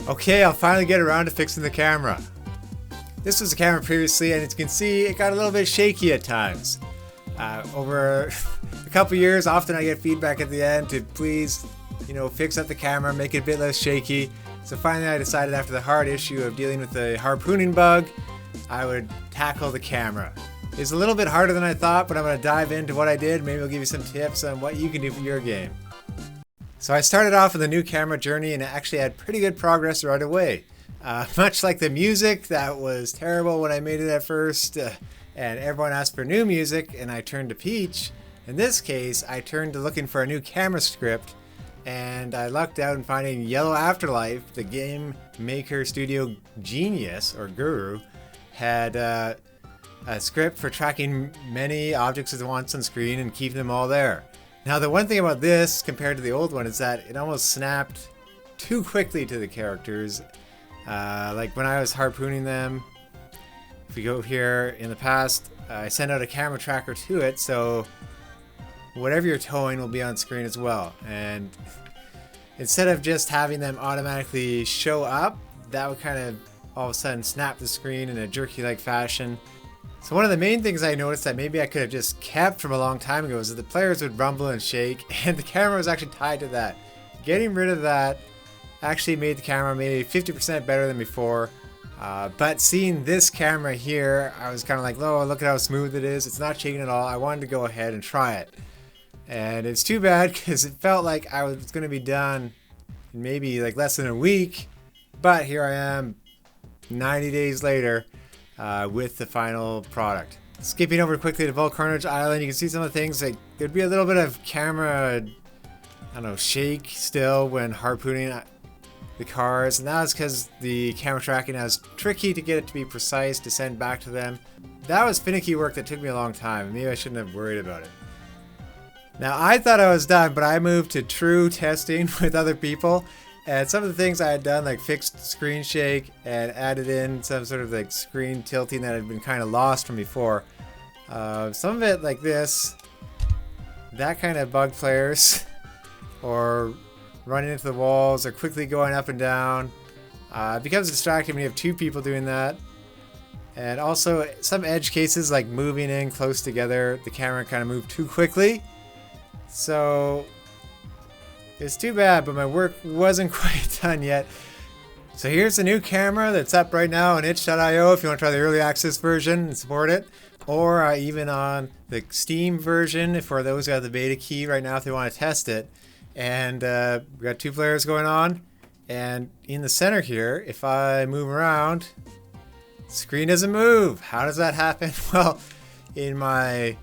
Okay, I'll finally get around to fixing the camera. This was the camera previously, and as you can see, it got a little bit shaky at times. Over a couple years, often I get feedback at the end to please, fix up the camera, make it a bit less shaky. So finally I decided after the hard issue of dealing with the harpooning bug, I would tackle the camera. It's a little bit harder than I thought, but I'm going to dive into what I did. Maybe I'll give you some tips on what you can do for your game. So I started off with a new camera journey and actually had pretty good progress right away. Much like the music, that was terrible when I made it at first, and everyone asked for new music, and I turned to Peach. In this case, I turned to looking for a new camera script, and I lucked out in finding YellowAfterlife, the GameMaker studio genius, or guru, had a script for tracking many objects at once on screen and keeping them all there. Now the one thing about this compared to the old one is that it almost snapped too quickly to the characters. Like when I was harpooning them, if we go here in the past, I sent out a camera tracker to it, so whatever you're towing will be on screen as well. And instead of just having them automatically show up, that would kind of all of a sudden snap the screen in a jerky-like fashion. So one of the main things I noticed that maybe I could have just kept from a long time ago is that the players would rumble and shake, and the camera was actually tied to that. Getting rid of that actually made the camera maybe 50% better than before. But seeing this camera here, I was kind of like, oh, look at how smooth it is. It's not shaking at all. I wanted to go ahead and try it. And it's too bad because it felt like I was going to be done in maybe like less than a week. But here I am 90 days later with the final product. Skipping over quickly to Volcarnage Island, you can see some of the things. Like there'd be a little bit of camera, shake still when harpooning the cars, and that was because the camera tracking was tricky to get it to be precise to send back to them. That was finicky work that took me a long time. Maybe I shouldn't have worried about it. Now I thought I was done, but I moved to true testing with other people, and some of the things I had done, like fixed screen shake and added in some sort of like screen tilting that had been kind of lost from before. Some of it like this, that kind of bugged players, or running into the walls or quickly going up and down. It becomes distracting when you have two people doing that. And also some edge cases like moving in close together, the camera kind of moved too quickly. So it's too bad, but my work wasn't quite done yet. So here's the new camera that's up right now on itch.io if you want to try the early access version and support it. Or even on the Steam version for those who have the beta key right now if they want to test it. And we got two players going on, and in the center here, if I move around, the screen doesn't move. How does that happen? Well, in my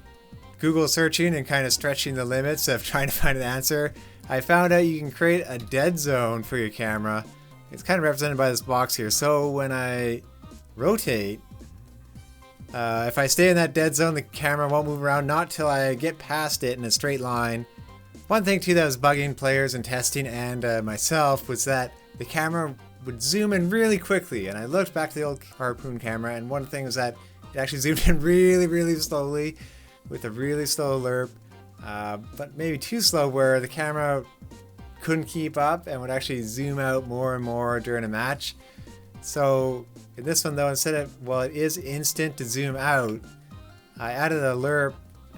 Google searching and kind of stretching the limits of trying to find an answer, I found out you can create a dead zone for your camera. It's kind of represented by this box here. So when I rotate, if I stay in that dead zone, the camera won't move around, not till I get past it in a straight line. One thing too that was bugging players and testing and myself was that the camera would zoom in really quickly, and I looked back to the old Carpoon camera, and one thing was that it actually zoomed in really, really slowly with a really slow LERP, but maybe too slow where the camera couldn't keep up and would actually zoom out more and more during a match. So in this one though, instead of, well, it is instant to zoom out, I added a LERP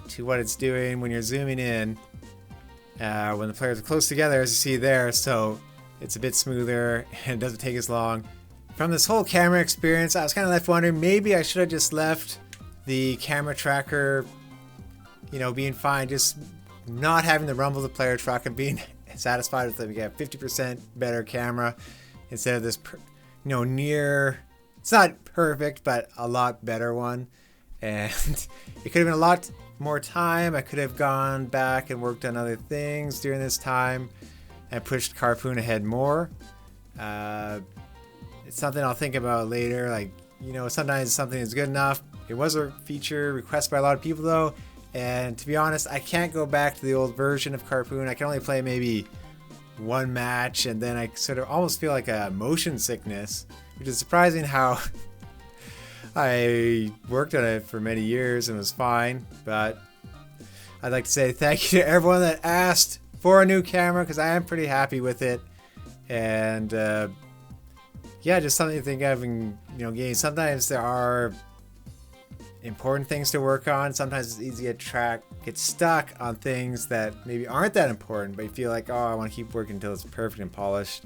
to what it's doing when you're zooming in. When the players are close together, as you see there, so it's a bit smoother and it doesn't take as long. From this whole camera experience, I was kind of left wondering, maybe I should have just left the camera tracker, being fine, just not having to rumble the player truck and being satisfied with it. We got 50% better camera instead of this, near, it's not perfect, but a lot better one. And it could have been a lot more time. I could have gone back and worked on other things during this time and pushed Carpoon ahead more. It's something I'll think about later. Like, sometimes something is good enough. It was a feature requested by a lot of people though, and to be honest, I can't go back to the old version of Carpoon. I can only play maybe one match, and then I sort of almost feel like a motion sickness, which is surprising how I worked on it for many years and was fine. But I'd like to say thank you to everyone that asked for a new camera, because I am pretty happy with it. And yeah, just something to think of in, games. Sometimes there are important things to work on. Sometimes it's easy to get stuck on things that maybe aren't that important, but you feel like, oh, I want to keep working until it's perfect and polished.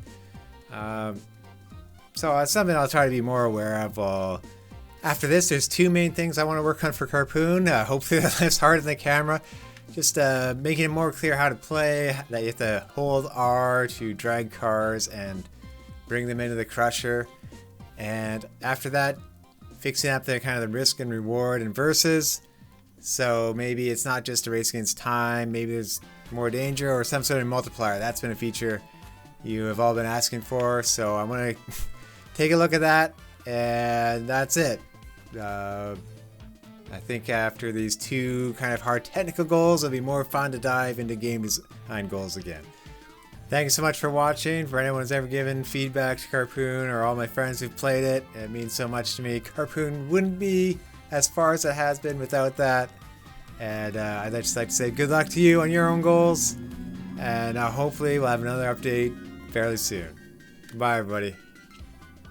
So it's something I'll try to be more aware of. After this, there's two main things I want to work on for Carpoon. Hopefully that lifts harder than the camera. Just making it more clear how to play, that you have to hold R to drag cars and bring them into the crusher. And after that, fixing up the kind of the risk and reward and versus. So maybe it's not just a race against time, maybe there's more danger or some sort of multiplier. That's been a feature you have all been asking for, so I'm going to take a look at that, and that's it. I think after these two kind of hard technical goals, it'll be more fun to dive into game design goals again. Thank you so much for watching. For anyone who's ever given feedback to Carpoon, or all my friends who've played it, it means so much to me. Carpoon wouldn't be as far as it has been without that. And I'd just like to say good luck to you on your own goals. And hopefully we'll have another update fairly soon. Goodbye, everybody.